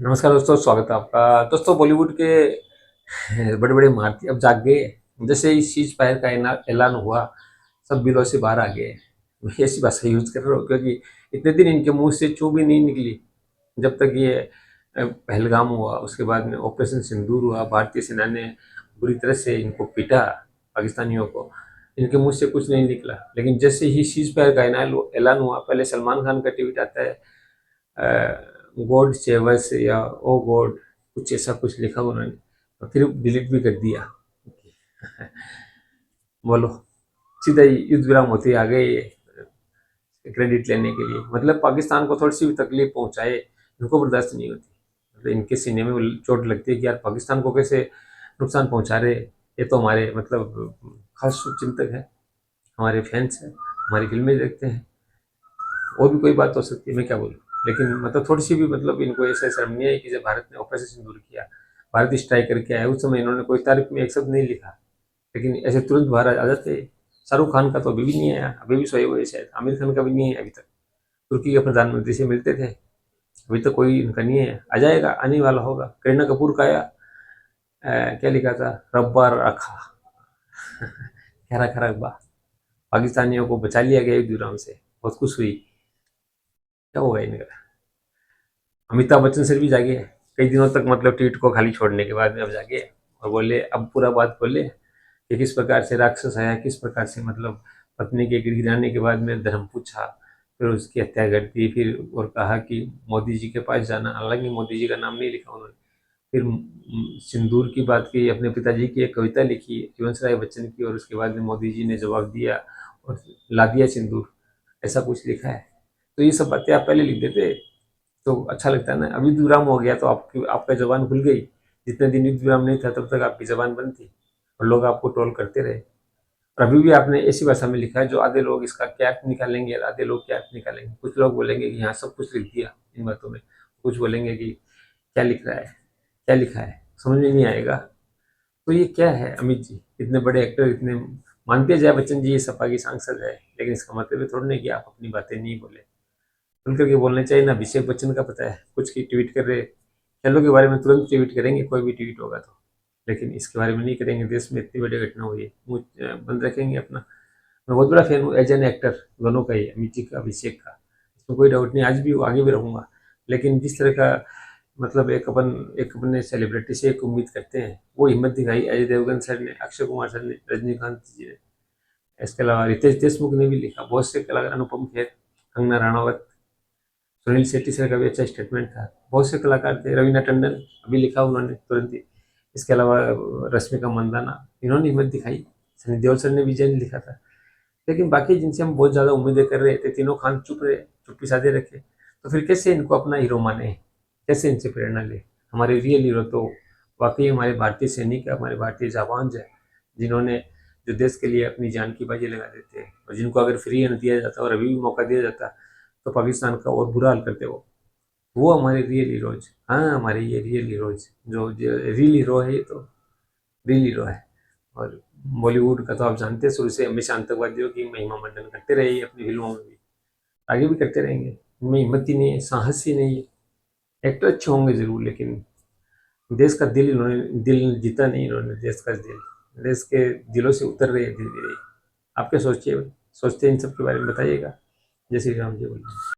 नमस्कार दोस्तों, स्वागत है आपका। दोस्तों, बॉलीवुड के बड़े बड़े महारथी अब जाग गए। जैसे ही सीज फायर का ऐलान हुआ, सब बिलों से बाहर आ गए। मैं ऐसी भाषा यूज कर रहा हूँ क्योंकि इतने दिन इनके मुंह से चू भी नहीं निकली। जब तक ये पहलगाम हुआ, उसके बाद में ऑपरेशन सिंदूर हुआ, भारतीय सेना ने बुरी तरह से इनको पीटा, पाकिस्तानियों को। इनके मुंह से कुछ नहीं निकला। लेकिन जैसे ही सीज फायर का ऐलान हुआ, पहले सलमान खान का ट्वीट आता है, गॉड सेव अस या ओ गॉड, कुछ ऐसा कुछ लिखा उन्होंने, और फिर डिलीट भी कर दिया। बोलो, सीधा ही युद्ध विराम होते आ गए ये क्रेडिट लेने के लिए। मतलब पाकिस्तान को थोड़ी सी भी तकलीफ पहुंचाए, इनको बर्दाश्त नहीं होती। मतलब इनके सीने में चोट लगती है कि यार पाकिस्तान को कैसे नुकसान पहुंचा रहे। ये तो हमारे मतलब खास शुभचिंतक है, हमारे फैंस हैं, हमारी फिल्में देखते हैं। और भी कोई बात हो सकती है, मैं क्या बोलूँ। लेकिन मतलब थोड़ी सी भी मतलब इनको ऐसा शर्म नहीं है कि जब भारत ने ऑपरेशन सिंदूर किया, भारत स्ट्राइक करके आया, उस समय इन्होंने कोई तारीफ में एक शब्द नहीं लिखा। लेकिन ऐसे तुरंत बाहर आ जाते। शाहरुख खान का तो अभी भी नहीं आया, अभी भी सोए हुए शायद। आमिर खान का भी नहीं है अभी तक। तुर्की के प्रधानमंत्री से मिलते थे, अभी तक कोई इनका नहीं है। आ जाएगा, आने वाला होगा। करीना कपूर का आया, क्या लिखा था, रब्बार रखा। खैरा खैरा रब्बा। पाकिस्तानियों को बचा लिया गया युद्ध विराम से, बहुत खुश हुई। क्या होगा इनका। अमिताभ बच्चन सर भी जागे हैं कई दिनों तक, मतलब ट्वीट को खाली छोड़ने के बाद में अब जागे और बोले, अब पूरा बात बोले कि किस प्रकार से राक्षस आया, किस प्रकार से मतलब पत्नी के गिराने के बाद में धर्म पूछा, फिर उसकी हत्या कर दी। फिर और कहा कि मोदी जी के पास जाना, हालांकि मोदी जी का नाम नहीं लिखा उन्होंने। फिर सिंदूर की बात की, अपने पिताजी की एक कविता लिखी हरिवंश राय बच्चन की, और उसके बाद में मोदी जी ने जवाब दिया और ला दिया सिंदूर, ऐसा कुछ लिखा है। तो ये सब बातें आप पहले लिख देते तो अच्छा लगता है ना। अभी युद्ध विराम हो गया तो आपकी आपका जबान खुल गई। जितने दिन युद्ध विराम नहीं था तब तक आपकी जबान बंद थी और लोग आपको ट्रोल करते रहे। और अभी भी आपने ऐसी भाषा में लिखा है जो आधे लोग इसका क्या अर्थ निकालेंगे और आधे लोग क्या अर्थ निकालेंगे। कुछ लोग बोलेंगे कि यहाँ सब कुछ लिख दिया इन बातों में, कुछ बोलेंगे कि क्या लिख रहा है, क्या लिखा है, समझ में नहीं आएगा। तो ये क्या है अमित जी, इतने बड़े एक्टर, इतने मानते जया बच्चन जी ये सपा की सांसद है, लेकिन इसका मतलब थोड़ा नहीं कि आप अपनी बातें नहीं बोले। खुल करके बोलना चाहिए ना। अभिषेक बच्चन का पता है कुछ की ट्वीट कर रहे, खेलों के बारे में तुरंत ट्वीट करेंगे कोई भी ट्वीट होगा तो, लेकिन इसके बारे में नहीं करेंगे। देश में इतनी बड़ी घटना हुई है, मुंह बंद रखेंगे अपना। मैं बहुत बड़ा फैन हूँ एज एन एक्टर दोनों का ही, अमित जी का, अभिषेक का। इसमें कोई डाउट नहीं, आज भी आगे भी रहूँगा। लेकिन जिस तरह का मतलब एक अपने सेलिब्रिटी से एक उम्मीद करते हैं, वो हिम्मत दिखाई अजय देवगन सर ने, अक्षय कुमार सर ने, रजनीकांत जी ने। इसके अलावा रितेश देशमुख ने भी लिखा, बहुत से कलाकार, अनुपम खेर, कंगना रनावत, सुनील शेट्टी सर का भी अच्छा स्टेटमेंट था। बहुत से कलाकार थे, रवीना टंडन अभी लिखा उन्होंने तुरंत ही। इसके अलावा रश्मिका मंदाना, इन्होंने हिम्मत दिखाई। सनी देओल सर ने भी जैन लिखा था। लेकिन बाकी जिनसे हम बहुत ज़्यादा उम्मीदें कर रहे थे, तीनों खान चुप रहे, चुप्पी साधे रखे। तो फिर कैसे इनको अपना हीरो माने, कैसे इनसे प्रेरणा ले। हमारे रियल हीरो तो वाकई हमारे भारतीय सैनिक है, हमारे भारतीय जाबान है, जिन्होंने जो देश के लिए अपनी जान की बाजी लगा देते हैं, और जिनको अगर फ्री हैंड दिया जाता और अभी भी मौका दिया जाता तो पाकिस्तान का और बुरा हाल करते वो हमारे रियल हीरोज। हाँ, हमारे ये रियल हीरोज, जो रियल हीरो है, ये तो रियल हीरो है। और बॉलीवुड का तो आप जानते हैं, शुरू से हमेशा आतंकवादियों की महिमा मंडन करते रहे हैं अपनी फिल्मों में भी, आगे भी करते रहेंगे। इनमें हिम्मत ही नहीं है, साहस ही नहीं है। एक्टर अच्छे होंगे जरूर, लेकिन देश का दिल इन्होंने, दिल जीता नहीं इन्होंने, देश का दिल, देश के दिलों से उतर रहे हैं धीरे धीरे। आप क्या सोचते हैं इन सब के बारे में बताइएगा। जय श्री राम, जय बोलिए।